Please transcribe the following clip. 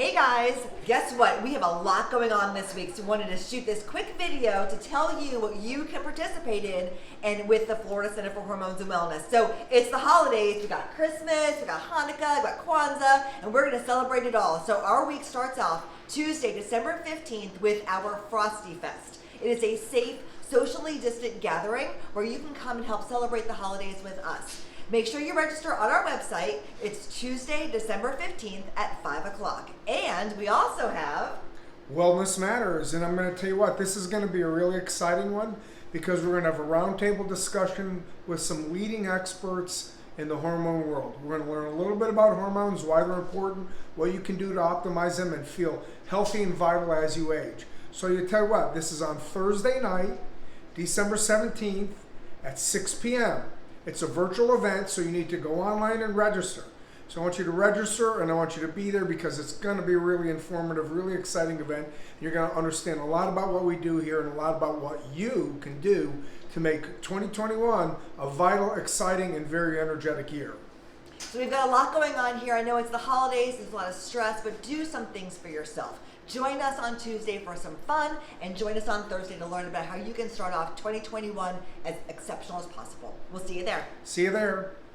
Hey guys, guess what? We have a lot going on this week, so we wanted to shoot this quick video to tell you what you can participate in and with the Florida Center for Hormones and Wellness. So it's the holidays, we got Christmas, we got Hanukkah, we got Kwanzaa, and we're gonna celebrate it all. So our week starts off Tuesday, December 15th with our Frosty Fest. It is a safe, socially distant gathering where you can come and help celebrate the holidays with us. Make sure you register on our website. It's Tuesday, December 15th at 5 o'clock. And we also have Wellness Matters, and I'm going to tell you what, this is going to be a really exciting one because we're going to have a roundtable discussion with some leading experts in the hormone world. We're going to learn a little bit about hormones, why they're important, what you can do to optimize them and feel healthy and vital as you age. So you tell you what, this is on Thursday night, December 17th at 6 p.m. It's a virtual event, so you need to go online and register. So I want you to register and I want you to be there because it's going to be a really informative, really exciting event. You're going to understand a lot about what we do here and a lot about what you can do to make 2021 a vital, exciting, and very energetic year. So we've got a lot going on here. I know it's the holidays, there's a lot of stress, but do some things for yourself. Join us on Tuesday for some fun, and join us on Thursday to learn about how you can start off 2021 as exceptional as possible. We'll see you there. See you there.